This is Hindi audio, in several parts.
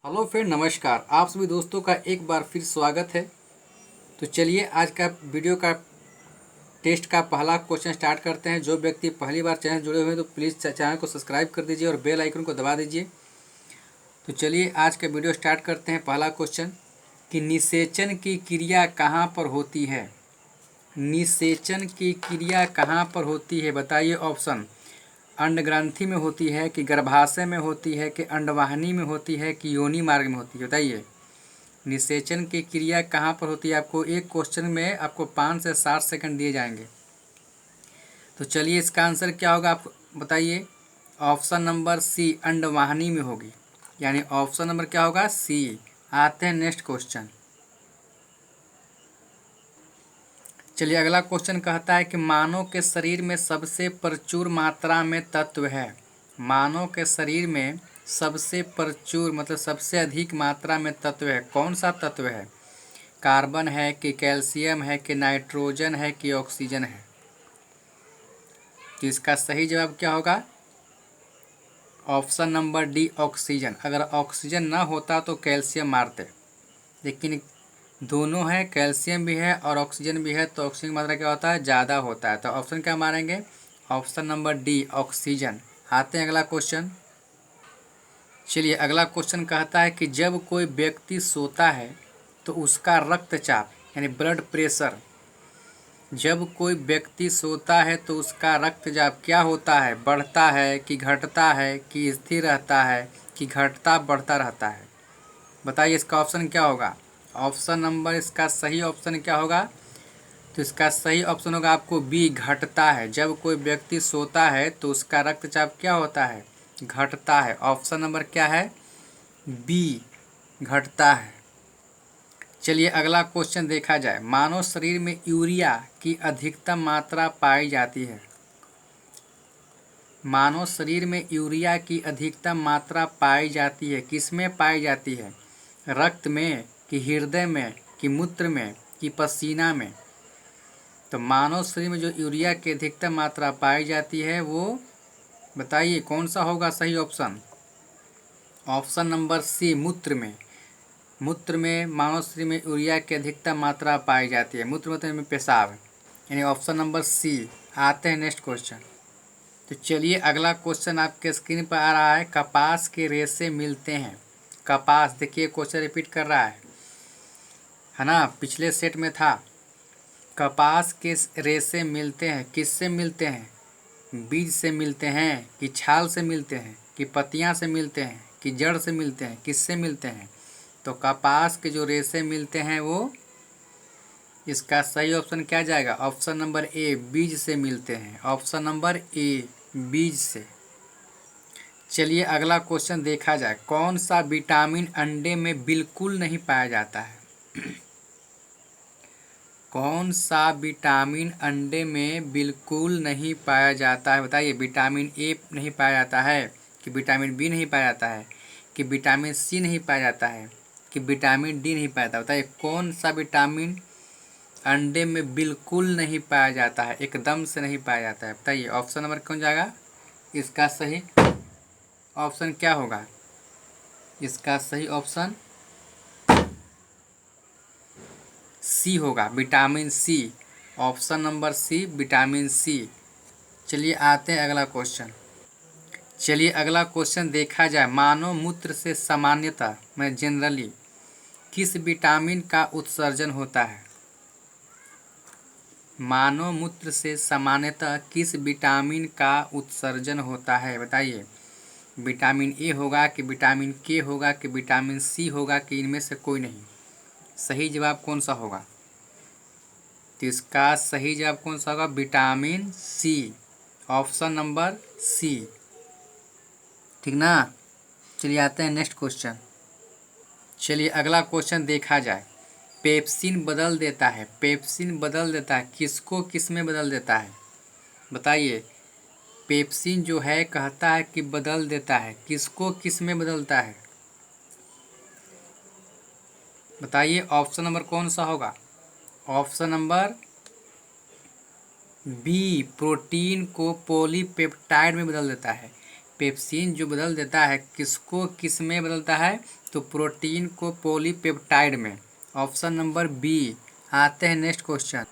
हेलो फ्रेंड, नमस्कार। आप सभी दोस्तों का एक बार फिर स्वागत है। तो चलिए आज का वीडियो का टेस्ट का पहला क्वेश्चन स्टार्ट करते हैं। जो व्यक्ति पहली बार चैनल जुड़े हुए हैं तो प्लीज़ चैनल को सब्सक्राइब कर दीजिए और बेल आइकन को दबा दीजिए। तो चलिए आज का वीडियो स्टार्ट करते हैं। पहला क्वेश्चन कि निषेचन की क्रिया कहाँ पर होती है। निषेचन की क्रिया कहाँ पर होती है बताइए। ऑप्शन अंडग्रंथि में होती है कि गर्भाशय में होती है कि अंडवाहिनी में होती है कि योनि मार्ग में होती है। बताइए निषेचन की क्रिया कहाँ पर होती है। आपको एक क्वेश्चन में आपको 5 से 7 सेकंड दिए जाएंगे। तो चलिए इसका आंसर क्या होगा आप बताइए। ऑप्शन नंबर सी अंडवाहिनी में होगी, यानी ऑप्शन नंबर क्या होगा सी। आते हैं नेक्स्ट क्वेश्चन। चलिए अगला क्वेश्चन कहता है कि मानव के शरीर में सबसे प्रचुर मात्रा में तत्व है। मानव के शरीर में सबसे प्रचुर मतलब सबसे अधिक मात्रा में तत्व है। कौन सा तत्व है। कार्बन है कि कैल्शियम है कि नाइट्रोजन है कि ऑक्सीजन है। तो इसका सही जवाब क्या होगा। Option number D oxygen. अगर ऑक्सीजन ना होता तो कैल्शियम मारते, लेकिन दोनों है, कैल्शियम भी है और ऑक्सीजन भी है, तो ऑक्सीजन की मात्रा क्या होता है ज़्यादा होता है। तो ऑप्शन क्या मारेंगे ऑप्शन नंबर डी ऑक्सीजन। आते हैं अगला क्वेश्चन। चलिए अगला क्वेश्चन कहता है कि जब कोई व्यक्ति सोता है तो उसका रक्तचाप यानी ब्लड प्रेशर, जब कोई व्यक्ति सोता है तो उसका रक्तचाप क्या होता है, बढ़ता है कि घटता है कि स्थिर रहता है कि घटता बढ़ता रहता है। बताइए इसका ऑप्शन क्या होगा। ऑप्शन नंबर इसका सही ऑप्शन क्या होगा। तो इसका सही ऑप्शन होगा आपको बी घटता है। जब कोई व्यक्ति सोता है तो उसका रक्तचाप क्या होता है घटता है। ऑप्शन नंबर क्या है बी घटता है। चलिए अगला क्वेश्चन देखा जाए। मानव शरीर में यूरिया की अधिकतम मात्रा पाई जाती है। मानव शरीर में यूरिया की अधिकतम मात्रा पाई जाती है। किसमें पाई जाती है, रक्त में कि हृदय में कि मूत्र में कि पसीना में। तो मानव शरीर में जो यूरिया की अधिकतम मात्रा पाई जाती है वो बताइए कौन सा होगा सही ऑप्शन। ऑप्शन नंबर सी मूत्र में। मूत्र में मानव शरीर में यूरिया की अधिकतम मात्रा पाई जाती है। मूत्र मतलब पेशाब, यानी ऑप्शन नंबर सी। आते हैं नेक्स्ट क्वेश्चन। तो चलिए अगला क्वेश्चन आपके स्क्रीन पर आ रहा है। कपास के रेशे मिलते हैं। कपास, देखिए क्वेश्चन रिपीट कर रहा है ना, पिछले सेट में था। कपास के रेशे मिलते हैं, किससे मिलते हैं, बीज से मिलते हैं कि छाल से मिलते हैं कि पत्तियां से मिलते हैं कि जड़ से मिलते हैं, किससे मिलते हैं। तो कपास के जो रेशे मिलते हैं वो, इसका सही ऑप्शन क्या जाएगा ऑप्शन नंबर ए बीज से मिलते हैं। ऑप्शन नंबर ए बीज से। चलिए अगला क्वेश्चन देखा जाए। कौन सा विटामिन अंडे में बिल्कुल नहीं पाया जाता है। कौन सा विटामिन अंडे में बिल्कुल नहीं पाया जाता है। बताइए विटामिन ए नहीं पाया जाता है कि विटामिन बी नहीं पाया जाता है कि विटामिन सी नहीं पाया जाता है कि विटामिन डी नहीं पाया जाता। बताइए कौन सा विटामिन अंडे में बिल्कुल नहीं पाया जाता है, एकदम से नहीं पाया जाता है। बताइए ऑप्शन नंबर कौन जाएगा। इसका सही ऑप्शन क्या होगा। इसका सही ऑप्शन सी होगा, vitamin C. Option number C vitamin C. चलिए आते हैं अगला क्वेश्चन। चलिए अगला क्वेश्चन देखा जाए। मानव मूत्र से सामान्यतः में जनरली किस विटामिन का उत्सर्जन होता है। मानव मूत्र से सामान्यतः किस विटामिन का उत्सर्जन होता है। बताइए विटामिन ए होगा कि विटामिन के होगा कि विटामिन सी होगा कि इनमें से कोई नहीं। सही जवाब कौन सा होगा। तो इसका सही जवाब कौन सा होगा vitamin C. Option number C, ठीक ना। चलिए आते हैं नेक्स्ट क्वेश्चन। चलिए अगला क्वेश्चन देखा जाए। पेप्सिन बदल देता है। पेप्सिन बदल देता है किसको किस में बदल देता है। बताइए पेप्सिन जो है कहता है कि बदल देता है किसको किस में बदलता है। बताइए ऑप्शन नंबर कौन सा होगा। ऑप्शन नंबर बी प्रोटीन को पॉलीपेप्टाइड में बदल देता है। पेप्सिन जो बदल देता है किसको किस में बदलता है, तो प्रोटीन को पॉलीपेप्टाइड में। Option number B. आते हैं नेक्स्ट क्वेश्चन।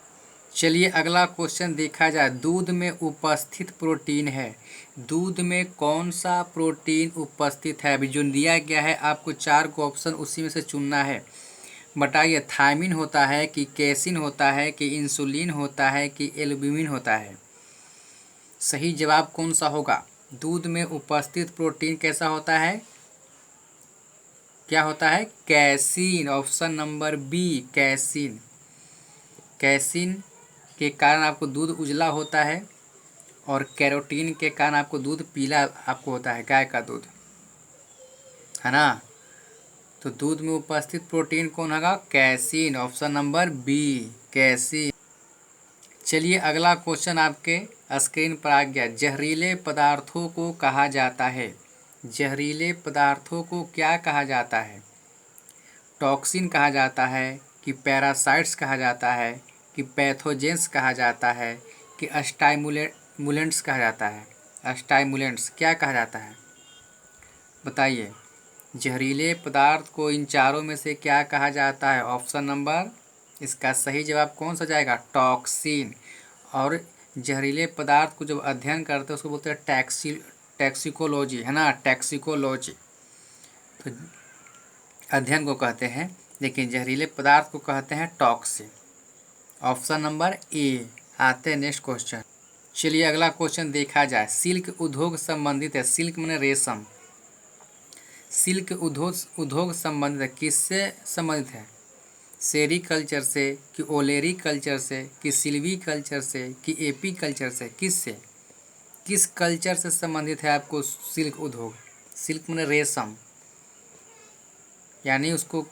चलिए अगला क्वेश्चन देखा जाए। दूध में उपस्थित प्रोटीन है, दूध में कौन सा प्रोटीन उपस्थित है? अभी जो दिया गया है आपको 4 को ऑप्शन उसी में से चुनना है। बताइए, थायमिन होता है कि कैसिन होता है कि इंसुलिन होता है कि एल्ब्यूमिन होता है? सही जवाब कौन सा होगा? दूध में उपस्थित प्रोटीन कैसा होता है? क्या होता है? Casein. Option number B, casein. Casein के कारण आपको दूध उजला होता है और कैरोटीन के कारण आपको दूध पीला आपको होता है, गाय का दूध, है ना। तो दूध में उपस्थित प्रोटीन कौन होगा? Casein. Option number B, casein. चलिए अगला क्वेश्चन आपके स्क्रीन पर आ गया। जहरीले पदार्थों को कहा जाता है, जहरीले पदार्थों को क्या कहा जाता है? टॉक्सिन कहा जाता है कि पैरासाइट्स कहा जाता है कि पैथोजेंस कहा जाता है कि स्टाइमुलेंट्स कहा जाता है? स्टाइमुलेंट्स क्या कहा जाता है? बताइए, जहरीले पदार्थ को इन चारों में से क्या कहा जाता है? ऑप्शन नंबर, इसका सही जवाब कौन सा जाएगा? टॉक्सिन। और जहरीले पदार्थ को जब अध्ययन करते हैं उसको बोलते हैं टैक्सिकोलॉजी, है ना, टैक्सिकोलॉजी। तो अध्ययन को कहते हैं, लेकिन जहरीले पदार्थ को कहते हैं टॉक्सिन। Option number A. आते हैं नेक्स्ट क्वेश्चन। चलिए अगला क्वेश्चन देखा जाए। सिल्क उद्योग संबंधित है, सिल्क माने रेशम, सिल्क उद्योग संबंधित है, किससे संबंधित है? सेरीकल्चर से कि ओलेरी कल्चर से कि सिल्वी कल्चर से कि एपी कल्चर से? किससे, किस कल्चर से संबंधित है आपको सिल्क उद्योग? सिल्क माने रेशम, यानी उसको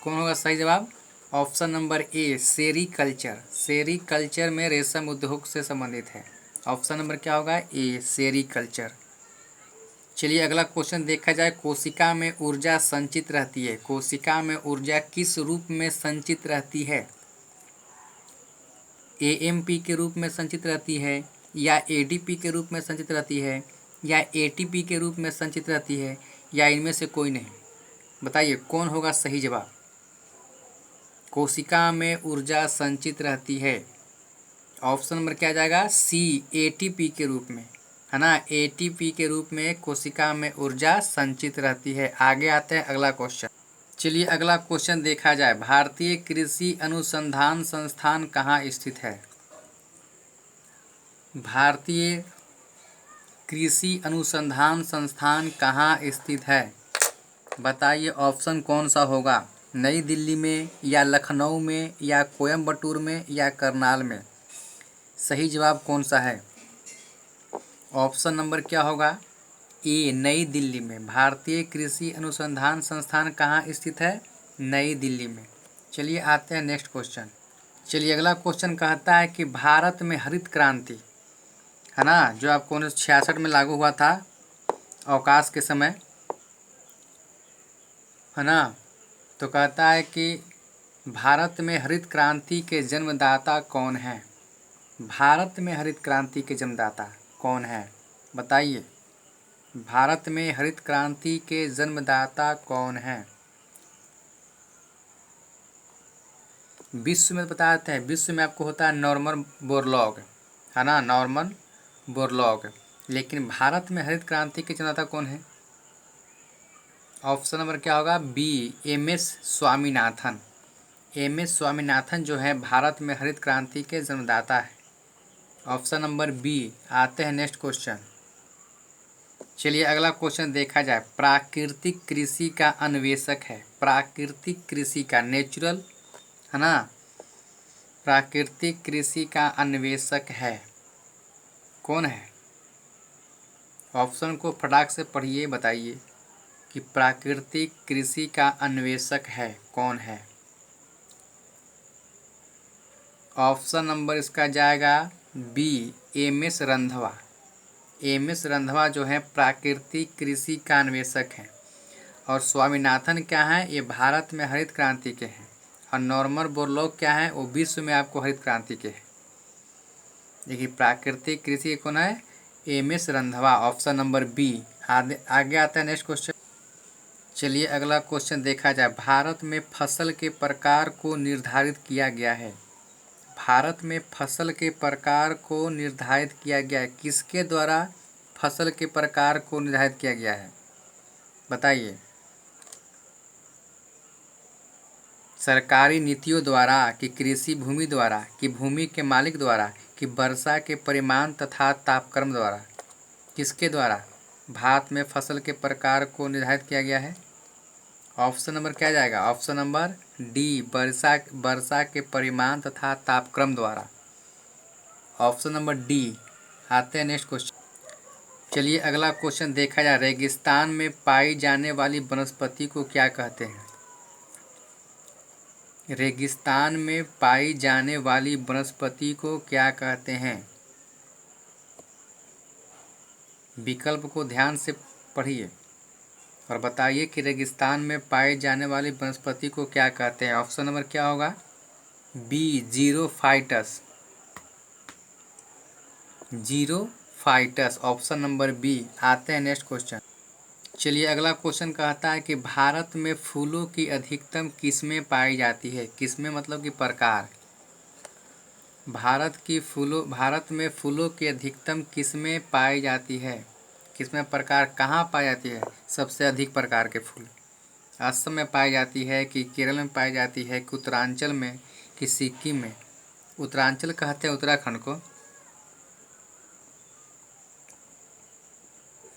कौन होगा सही जवाब? Option number A, sericulture. Sericulture में रेशम उद्योग से संबंधित है। ऑप्शन नंबर क्या होगा? ए, सेरीकल्चर। चलिए अगला क्वेश्चन देखा जाए। कोशिका में ऊर्जा संचित रहती है, कोशिका में ऊर्जा किस रूप में संचित रहती है? एएमपी के रूप में संचित रहती है या एडीपी के रूप में संचित रहती है या एटीपी के रूप में संचित रहती है या इनमें से कोई नहीं? बताइए कौन होगा सही जवाब? कोशिका में ऊर्जा संचित रहती है। ऑप्शन नंबर क्या जाएगा? सी, एटीपी के रूप में, है ना। एटीपी के रूप में कोशिका में ऊर्जा संचित रहती है। आगे आते हैं अगला क्वेश्चन। चलिए अगला क्वेश्चन देखा जाए। भारतीय कृषि अनुसंधान संस्थान कहाँ स्थित है? भारतीय कृषि अनुसंधान संस्थान कहाँ स्थित है? बताइए ऑप्शन कौन सा होगा? नई दिल्ली में या लखनऊ में या कोयम्बटूर में या करनाल में? सही जवाब कौन सा है? ऑप्शन नंबर क्या होगा? ए, नई दिल्ली में। भारतीय कृषि अनुसंधान संस्थान कहाँ स्थित है? नई दिल्ली में। चलिए आते हैं नेक्स्ट क्वेश्चन। चलिए अगला क्वेश्चन कहता है कि भारत में हरित क्रांति, है ना, जो आपको 1966 में लागू हुआ था अवकाश के समय, है ना। तो कहता है कि भारत में हरित क्रांति के जन्मदाता कौन है? भारत में हरित क्रांति के जन्मदाता कौन है? बताइए, भारत में हरित क्रांति के जन्मदाता कौन है? विश्व में बताते हैं, विश्व में आपको होता है नॉर्मन बोरलॉग, है ना, नॉर्मन बोरलॉग। लेकिन भारत में हरित क्रांति के जन्मदाता कौन है? ऑप्शन नंबर क्या होगा? B, M S. Swaminathan. M S. Swaminathan जो है भारत में हरित क्रांति के जन्मदाता है। Option number B. आते हैं नेक्स्ट क्वेश्चन। चलिए अगला क्वेश्चन देखा जाए। प्राकृतिक कृषि का अन्वेषक है, प्राकृतिक कृषि का, नेचुरल, है ना, प्राकृतिक कृषि का अन्वेषक है, कौन है? ऑप्शन को फटाक से पढ़िए, बताइए कि प्राकृतिक कृषि का अन्वेषक है कौन है? ऑप्शन नंबर इसका जाएगा B, M S. Randhawa. M S. Randhawa जो है प्राकृतिक कृषि का अन्वेषक हैं। और स्वामीनाथन क्या है? ये भारत में हरित क्रांति के हैं। और नॉर्मन बोरलॉग क्या है? वो विश्व में आपको हरित क्रांति के हैं। देखिए प्राकृतिक कृषि कौन है? M S. Randhawa. Option number B. आगे आता है नेक्स्ट क्वेश्चन। चलिए अगला क्वेश्चन देखा जाए। भारत में फसल के प्रकार को निर्धारित किया गया है। भारत में फसल के प्रकार को निर्धारित किया गया है। किसके द्वारा फसल के प्रकार को निर्धारित किया गया है बताइए। सरकारी नीतियों द्वारा, कि कृषि भूमि द्वारा, कि भूमि के मालिक द्वारा, कि वर्षा के परिमाण तथा तापक्रम द्वारा। किसके द्वारा भारत में फसल के प्रकार को निर्धारित किया गया है? ऑप्शन नंबर क्या जाएगा? ऑप्शन नंबर डी, वर्षा के परिमाण तथा तापक्रम द्वारा। Option number D. आते हैं नेक्स्ट क्वेश्चन। चलिए अगला क्वेश्चन देखा जाए। रेगिस्तान में पाई जाने वाली वनस्पति को क्या कहते हैं? रेगिस्तान में पाई जाने वाली वनस्पति को क्या कहते हैं? विकल्प को ध्यान से पढ़िए और बताइए कि रेगिस्तान में पाई जाने वाली वनस्पति को क्या कहते हैं। ऑप्शन नंबर क्या होगा? B, xerophytes. Xerophytes, option number B. आते हैं नेक्स्ट क्वेश्चन। चलिए अगला क्वेश्चन कहता है कि भारत में फूलों की अधिकतम किस्में पाई जाती है। किस्में मतलब कि प्रकार। भारत में फूलों की अधिकतम किस्में पाई जाती है। किस्में प्रकार कहाँ पाई जाती है? सबसे अधिक प्रकार के फूल असम में पाई जाती है, कि केरल में पाई जाती है, कि उत्तरांचल में, कि सिक्किम में। उत्तरांचल कहते हैं उत्तराखंड को।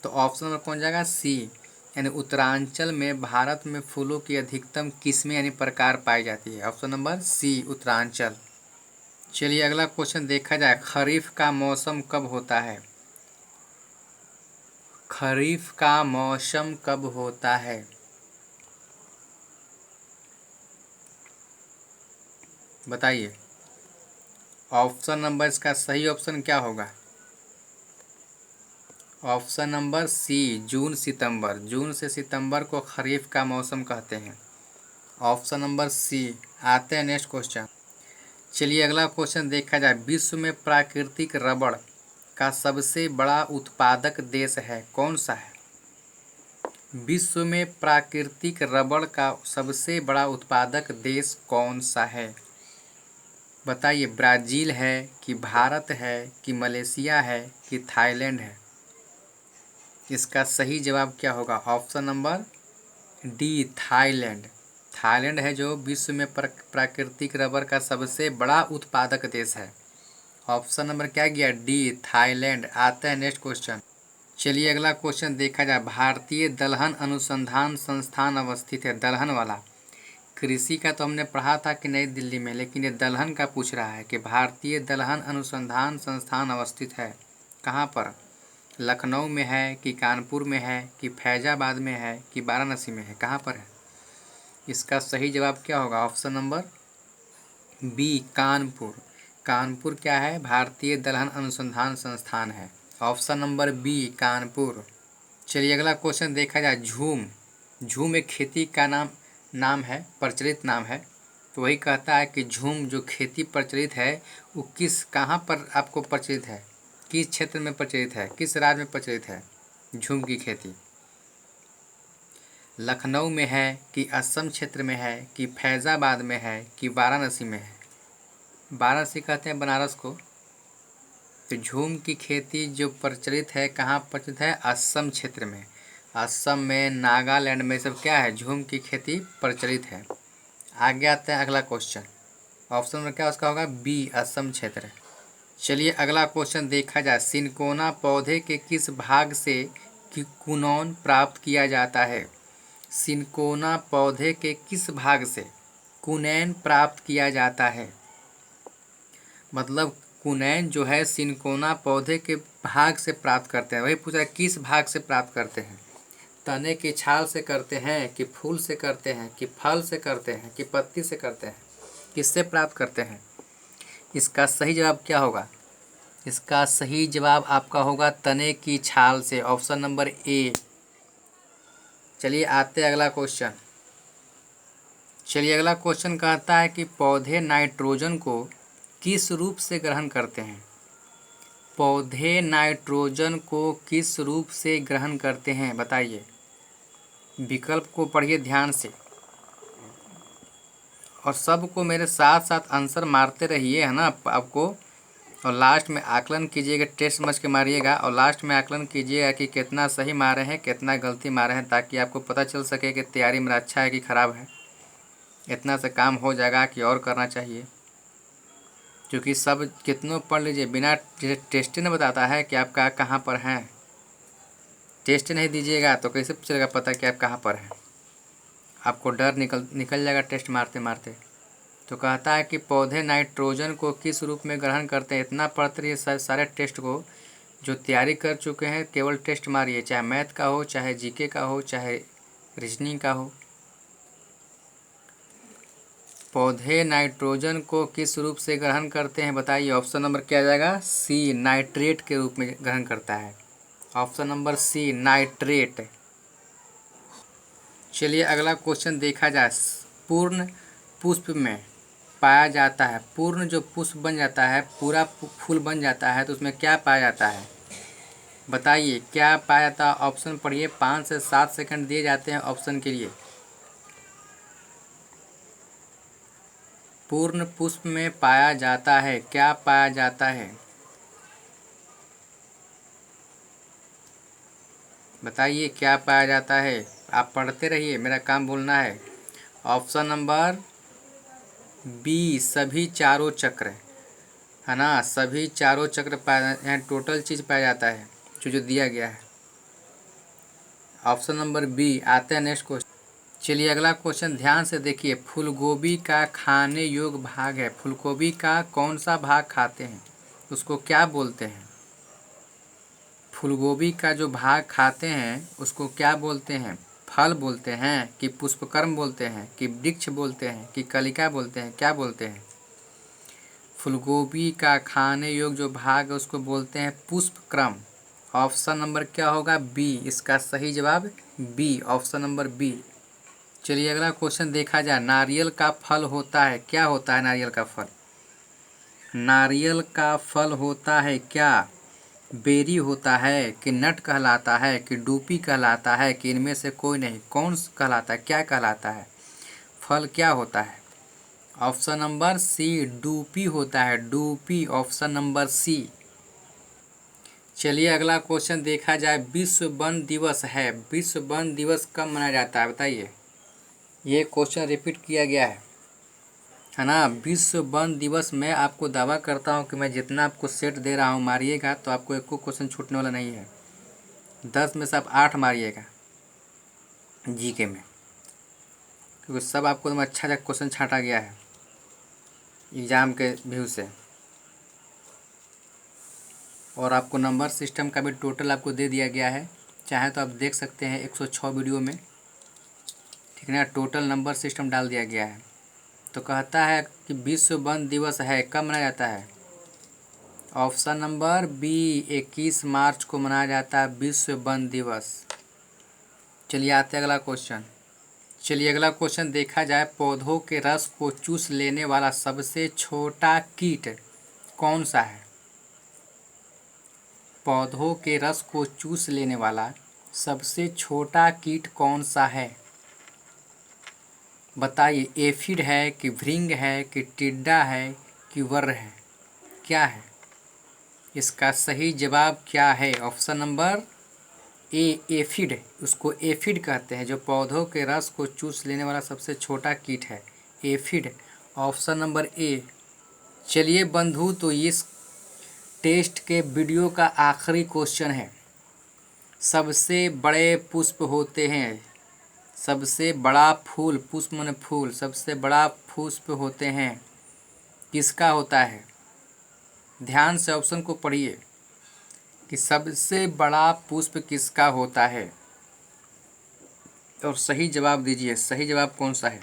तो ऑप्शन नंबर कौन जाएगा? सी, यानी उत्तरांचल में भारत में फूलों की अधिकतम किस्में यानी प्रकार पाई जाती है। Option number C, Uttaranchal. चलिए अगला क्वेश्चन देखा जाए। खरीफ का मौसम कब होता है? खरीफ का मौसम कब होता है? बताइए। ऑप्शन नंबर, इसका सही ऑप्शन क्या होगा? ऑप्शन नंबर सी, जून सितंबर। जून से सितंबर को खरीफ का मौसम कहते हैं। Option number C. आते हैं नेक्स्ट क्वेश्चन। चलिए अगला क्वेश्चन देखा जाए। विश्व में प्राकृतिक रबड़ का सबसे बड़ा उत्पादक देश है कौन सा है? विश्व में प्राकृतिक रबड़ का सबसे बड़ा उत्पादक देश कौन सा है? बताइए। ब्राज़ील है, कि भारत है, कि मलेशिया है, कि थाईलैंड है। इसका सही जवाब क्या होगा? Option number D, Thailand. Thailand है जो विश्व में प्राकृतिक रबर का सबसे बड़ा उत्पादक देश है। ऑप्शन नंबर क्या गया? D, Thailand. आता है नेक्स्ट क्वेश्चन। चलिए अगला क्वेश्चन देखा जाए। भारतीय दलहन अनुसंधान संस्थान अवस्थित है। दलहन वाला कृषि का तो हमने पढ़ा था कि नई दिल्ली में, लेकिन ये दलहन का पूछ रहा है कि भारतीय दलहन अनुसंधान संस्थान अवस्थित है कहाँ पर? लखनऊ में है, कि कानपुर में है, कि फैजाबाद में है, कि वाराणसी में है? कहाँ पर है? इसका सही जवाब क्या होगा? Option number B, Kanpur. Kanpur क्या है? भारतीय दलहन अनुसंधान संस्थान है। Option number B, Kanpur. चलिए अगला क्वेश्चन देखा जाए। झूम। झूम एक खेती का नाम है, प्रचलित नाम है। तो वही कहता है कि झूम जो खेती प्रचलित है वो कहाँ पर आपको प्रचलित है? किस क्षेत्र में प्रचलित है? किस राज्य में प्रचलित है झूम की खेती? लखनऊ में है, कि असम क्षेत्र में है, कि फैज़ाबाद में है, कि वाराणसी में है? वाराणसी कहते हैं बनारस को। तो झूम की खेती जो प्रचलित है कहाँ प्रचलित है? असम क्षेत्र में। असम में, नागालैंड में सब क्या है? झूम की खेती प्रचलित है। आगे आते हैं अगला क्वेश्चन। ऑप्शन में क्या उसका होगा? बी, असम क्षेत्र। चलिए अगला क्वेश्चन देखा जाए। सिनकोना पौधे के किस भाग से क्विनोन प्राप्त किया जाता है? सिनकोना पौधे के किस भाग से क्विनोन प्राप्त किया जाता है? मतलब क्विनोन जो है सिनकोना पौधे के भाग से प्राप्त करते हैं। वही पूछा है किस भाग से प्राप्त करते हैं? तने की छाल से करते हैं, कि फूल से करते हैं, कि फल से करते हैं, कि पत्ती से करते हैं? किससे प्राप्त करते हैं? इसका सही जवाब क्या होगा? इसका सही जवाब आपका होगा तने की छाल से। Option number A. चलिए आते हैं अगला क्वेश्चन। चलिए अगला क्वेश्चन कहता है कि पौधे नाइट्रोजन को किस रूप से ग्रहण करते हैं? पौधे नाइट्रोजन को किस रूप से ग्रहण करते हैं बताइए। विकल्प को पढ़िए ध्यान से और सबको मेरे साथ साथ आंसर मारते रहिए, है ना आपको। और लास्ट में आकलन कीजिएगा, टेस्ट समझ के मारिएगा और लास्ट में आकलन कीजिएगा कि कितना सही मारे हैं कितना गलती मारे हैं, ताकि आपको पता चल सके कि तैयारी मेरा अच्छा है कि ख़राब है। इतना से काम हो जाएगा कि और करना चाहिए, क्योंकि सब कितनों पढ़ लीजिए बिना टेस्ट ने बताता है कि आप कहाँ पर हैं। टेस्ट नहीं दीजिएगा तो कैसे चलेगा पता कि आप कहाँ पर हैं। आपको डर निकल जाएगा टेस्ट मारते मारते। तो कहता है कि पौधे नाइट्रोजन को किस रूप में ग्रहण करते हैं। इतना पढ़ते रहिए सारे टेस्ट को, जो तैयारी कर चुके हैं केवल टेस्ट मारिए, चाहे मैथ का हो, चाहे जीके का हो, चाहे रीजनिंग का हो। पौधे नाइट्रोजन को किस रूप से ग्रहण करते हैं बताइए। ऑप्शन नंबर क्या आ जाएगा, सी, नाइट्रेट के रूप में ग्रहण करता है। Option number C, nitrate. चलिए अगला क्वेश्चन देखा जाए। पूर्ण पुष्प में पाया जाता है, पूर्ण जो पुष्प बन जाता है, पूरा फूल बन जाता है, तो उसमें क्या पाया जाता है बताइए, क्या पाया जाता है। ऑप्शन पढ़िए, 5 से 7 सेकंड दिए जाते हैं ऑप्शन के लिए। पूर्ण पुष्प में पाया जाता है, क्या पाया जाता है बताइए, क्या पाया जाता है। आप पढ़ते रहिए, मेरा काम बोलना है। ऑप्शन नंबर बी, सभी चारों चक्र, है ना। सभी चारों चक्र पाया, यहाँ टोटल चीज़ पाया जाता है जो दिया गया है। Option number B. आते हैं नेक्स्ट क्वेश्चन। चलिए अगला क्वेश्चन ध्यान से देखिए। फूलगोभी का खाने योग्य भाग है, फूलगोभी का कौन सा भाग खाते हैं, उसको क्या बोलते हैं। फूलगोभी का जो भाग खाते हैं उसको क्या बोलते हैं। फल बोलते हैं कि पुष्पक्रम बोलते हैं कि वृक्ष बोलते हैं कि कलिका बोलते हैं, क्या बोलते हैं। फूलगोभी का खाने योग्य जो भाग है उसको बोलते हैं पुष्पक्रम। ऑप्शन नंबर क्या होगा, बी। इसका सही जवाब बी, ऑप्शन नंबर बी। चलिए अगला क्वेश्चन देखा जाए। नारियल का फल होता है, क्या होता है नारियल का फल। नारियल का फल होता है क्या, बेरी होता है कि नट कहलाता है कि डूपी कहलाता है कि इनमें से कोई नहीं। कौन कहलाता है, क्या कहलाता है, फल क्या होता है। ऑप्शन नंबर सी, डूपी होता है, डूपी, ऑप्शन नंबर सी। चलिए अगला क्वेश्चन देखा जाए। विश्व वन दिवस है, विश्व वन दिवस कब मनाया जाता है बताइए। ये क्वेश्चन रिपीट किया गया है ना। विश्व वन दिवस में आपको दावा करता हूँ कि मैं जितना आपको सेट दे रहा हूँ मारिएगा तो आपको एक को क्वेश्चन छूटने वाला नहीं है। 10 में से आप 8 मारिएगा जीके में, क्योंकि सब आपको एकदम अच्छा क्वेश्चन छांटा गया है एग्ज़ाम के व्यू से। और आपको नंबर सिस्टम का भी टोटल आपको दे दिया गया है, चाहे तो आप देख सकते हैं 106 वीडियो में, ठीक है ना। टोटल नंबर सिस्टम डाल दिया गया है। तो कहता है कि विश्व वन दिवस है, कब मनाया जाता है। ऑप्शन नंबर बी, 21 मार्च को मनाया जाता है विश्व वन दिवस। चलिए आते हैं अगला क्वेश्चन। चलिए अगला क्वेश्चन देखा जाए। पौधों के रस को चूस लेने वाला सबसे छोटा कीट कौन सा है। पौधों के रस को चूस लेने वाला सबसे छोटा कीट कौन सा है बताइए। एफिड है कि भृंग है कि टिड्डा है कि वर्र है, क्या है इसका सही जवाब क्या है। Option number A, aphid. उसको एफिड कहते हैं, जो पौधों के रस को चूस लेने वाला सबसे छोटा कीट है, एफिड, ऑप्शन नंबर ए। चलिए बंधु, तो इस टेस्ट के वीडियो का आखिरी क्वेश्चन है। सबसे बड़े पुष्प होते हैं, सबसे बड़ा फूल, पुष्प माने फूल, सबसे बड़ा पुष्प होते हैं किसका होता है। ध्यान से ऑप्शन को पढ़िए कि सबसे बड़ा पुष्प किसका होता है और सही जवाब दीजिए, सही जवाब कौन सा है।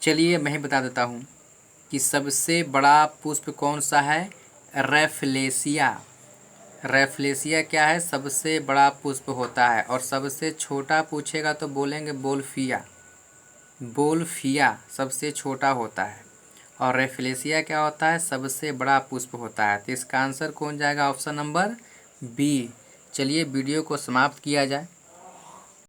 चलिए मैं ही बता देता हूँ कि सबसे बड़ा पुष्प कौन सा है, रेफलेशिया। रेफलेशिया क्या है, सबसे बड़ा पुष्प होता है। और सबसे छोटा पूछेगा तो बोलेंगे बोल्फिया, बोल्फिया सबसे छोटा होता है। और रेफलेशिया क्या होता है, सबसे बड़ा पुष्प होता है। तो इसका आंसर कौन जाएगा, ऑप्शन नंबर बी। चलिए वीडियो को समाप्त किया जाए।